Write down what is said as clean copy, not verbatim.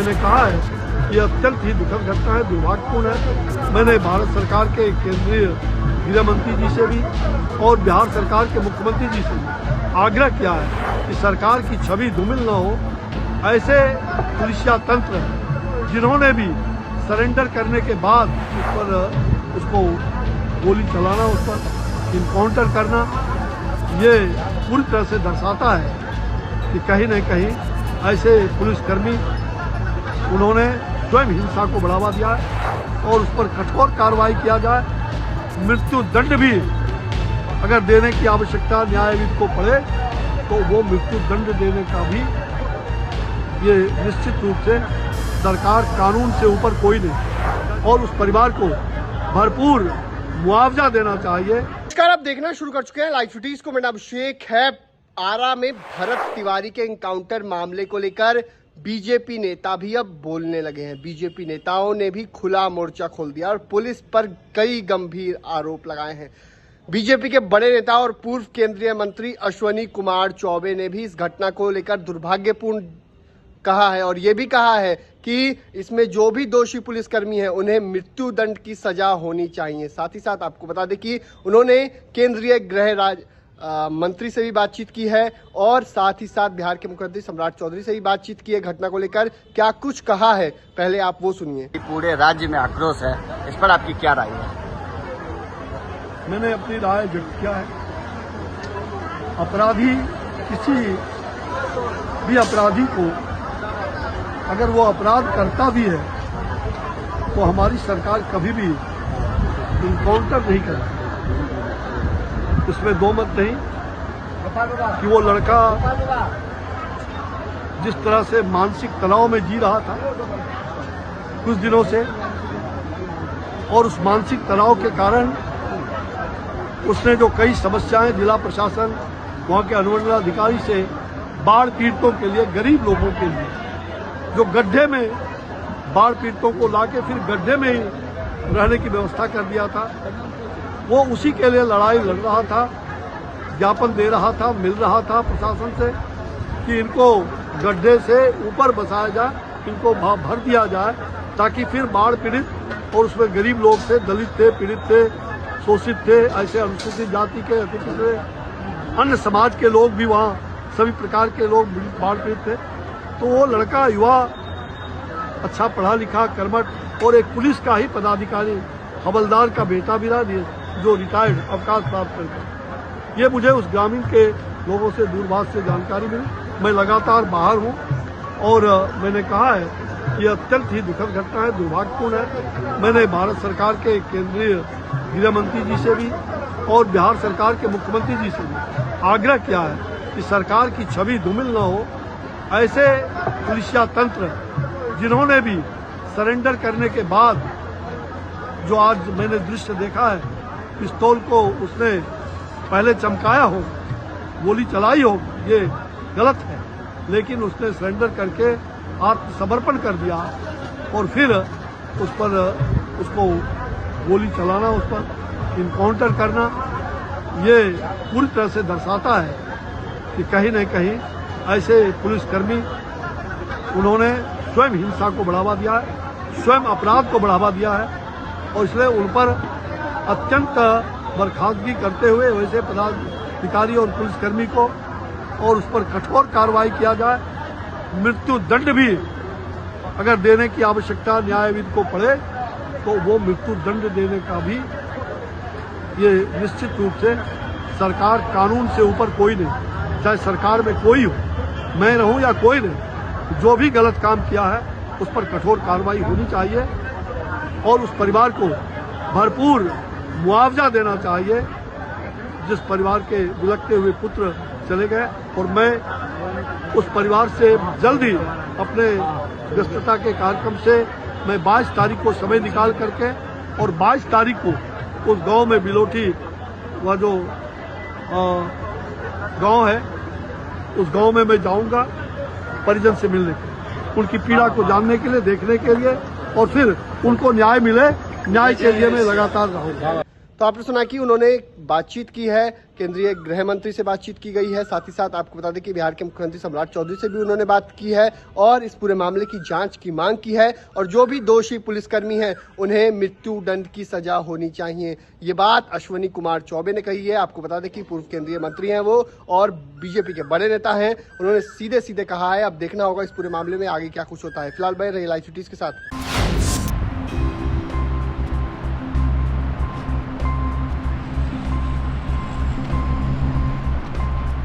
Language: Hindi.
मैंने कहा है कि अत्यंत ही दुखद घटना है, दुर्भाग्यपूर्ण है। मैंने भारत सरकार के केंद्रीय गृह मंत्री जी से भी और बिहार सरकार के मुख्यमंत्री जी से भी आग्रह किया है कि सरकार की छवि धूमिल न हो। ऐसे पुलिसिया तंत्र जिन्होंने भी सरेंडर करने के बाद उसको गोली चलाना, उस पर इनकाउंटर करना, ये पूरी तरह से दर्शाता है कि कहीं न कहीं ऐसे पुलिसकर्मी उन्होंने स्वयं हिंसा को बढ़ावा दिया है और उस पर कठोर कार्रवाई किया जाए। मृत्यु दंड भी अगर देने की आवश्यकता न्यायविद को पड़े तो वो मृत्यु दंड देने का भी ये निश्चित रूप से सरकार, कानून से ऊपर कोई नहीं, और उस परिवार को भरपूर मुआवजा देना चाहिए। नमस्कार, आप देखना शुरू कर चुके हैं लाइव फुटेज को। मेरा नाम अभिषेक है। आरा में भरत तिवारी के एनकाउंटर मामले को लेकर बीजेपी नेता भी अब बोलने लगे हैं। बीजेपी नेताओं ने भी खुला मोर्चा खोल दिया और पुलिस पर कई गंभीर आरोप लगाए हैं। बीजेपी के बड़े नेता और पूर्व केंद्रीय मंत्री अश्विनी कुमार चौबे ने भी इस घटना को लेकर दुर्भाग्यपूर्ण कहा है और ये भी कहा है कि इसमें जो भी दोषी पुलिसकर्मी हैं उन्हें मृत्यु दंड की सजा होनी चाहिए। साथ ही साथ आपको बता दें कि उन्होंने केंद्रीय गृह मंत्री से भी बातचीत की है और साथ ही साथ बिहार के मुख्यमंत्री सम्राट चौधरी से भी बातचीत की है। घटना को लेकर क्या कुछ कहा है, पहले आप वो सुनिए। पूरे राज्य में आक्रोश है, इस पर आपकी क्या राय है? मैंने अपनी राय व्यक्त किया है। अपराधी, किसी भी अपराधी को अगर वो अपराध करता भी है तो हमारी सरकार कभी भी इनकाउंटर नहीं करती। इसमें दो मत नहीं कि वो लड़का जिस तरह से मानसिक तनाव में जी रहा था कुछ दिनों से, और उस मानसिक तनाव के कारण उसने जो कई समस्याएं जिला प्रशासन, वहां के अनुमंडलाधिकारी से बाढ़ पीड़ितों के लिए, गरीब लोगों के लिए, जो गड्ढे में बाढ़ पीड़ितों को लाके फिर गड्ढे में ही रहने की व्यवस्था कर दिया था, वो उसी के लिए लड़ाई लड़ रहा था, ज्ञापन दे रहा था, मिल रहा था प्रशासन से कि इनको गड्ढे से ऊपर बसाया जाए, इनको भर दिया जाए ताकि फिर बाढ़ पीड़ित और उसमें गरीब लोग थे, दलित थे, पीड़ित थे, शोषित थे, ऐसे अनुसूचित जाति के, अन्य समाज के लोग भी वहाँ, सभी प्रकार के लोग बाढ़ पीड़ित थे। तो वो लड़का, युवा, अच्छा पढ़ा लिखा, कर्मठ और एक पुलिस का ही पदाधिकारी, हवलदार का बेटा भी रहा, जो रिटायर्ड अवकाश प्राप्त करके, ये मुझे उस ग्रामीण के लोगों से दूरभाष से जानकारी मिली। मैं लगातार बाहर हूँ और मैंने कहा है कि अत्यंत ही दुखद घटना है, दुर्भाग्यपूर्ण है। मैंने भारत सरकार के केंद्रीय गृह मंत्री जी से भी और बिहार सरकार के मुख्यमंत्री जी से भी आग्रह किया है कि सरकार की छवि धूमिल न हो। ऐसे पुलिसिया तंत्र जिन्होंने भी सरेंडर करने के बाद, जो आज मैंने दृश्य देखा है, पिस्तौल को उसने पहले चमकाया हो, गोली चलाई हो, ये गलत है, लेकिन उसने सरेंडर करके आत्मसमर्पण कर दिया और फिर उसको गोली चलाना, उस पर इनकाउंटर करना, ये पूरी तरह से दर्शाता है कि कहीं न कहीं ऐसे पुलिसकर्मी उन्होंने स्वयं हिंसा को बढ़ावा दिया है, स्वयं अपराध को बढ़ावा दिया है और इसलिए उन पर अत्यंत बर्खास्तगी करते हुए वैसे पदाधिकारी और पुलिसकर्मी को और उस पर कठोर कार्रवाई किया जाए। मृत्यु दंड भी अगर देने की आवश्यकता न्यायविद को पड़े तो वो मृत्यु दंड देने का भी ये निश्चित रूप से सरकार, कानून से ऊपर कोई नहीं, चाहे सरकार में कोई हो, मैं रहूं या कोई नहीं, जो भी गलत काम किया है उस पर कठोर कार्रवाई होनी चाहिए और उस परिवार को भरपूर मुआवजा देना चाहिए जिस परिवार के बिलखते हुए पुत्र चले गए। और मैं उस परिवार से जल्द ही अपने व्यस्तता के कार्यक्रम से मैं 22 तारीख को समय निकाल करके और 22 तारीख को उस गांव में बिलोटी, वह जो गांव है, उस गांव में मैं जाऊंगा परिजन से मिलने के लिए, उनकी पीड़ा को जानने के लिए, देखने के लिए, और फिर उनको न्याय मिले, न्याय के लिए मैं लगातार रहूंगा। तो आपने सुना कि उन्होंने बातचीत की है, केंद्रीय गृह मंत्री से बातचीत की गई है। साथ ही साथ आपको बता दें कि बिहार के मुख्यमंत्री सम्राट चौधरी से भी उन्होंने बात की है और इस पूरे मामले की जांच की मांग की है और जो भी दोषी पुलिसकर्मी हैं उन्हें मृत्यु दंड की सजा होनी चाहिए। ये बात अश्विनी कुमार चौबे ने कही है। आपको बता दें कि पूर्व केंद्रीय मंत्री हैं वो और बीजेपी के बड़े नेता हैं। उन्होंने सीधे सीधे कहा है। अब देखना होगा इस पूरे मामले में आगे क्या कुछ होता है। फिलहाल भाई रही लाइव सिटीज के साथ।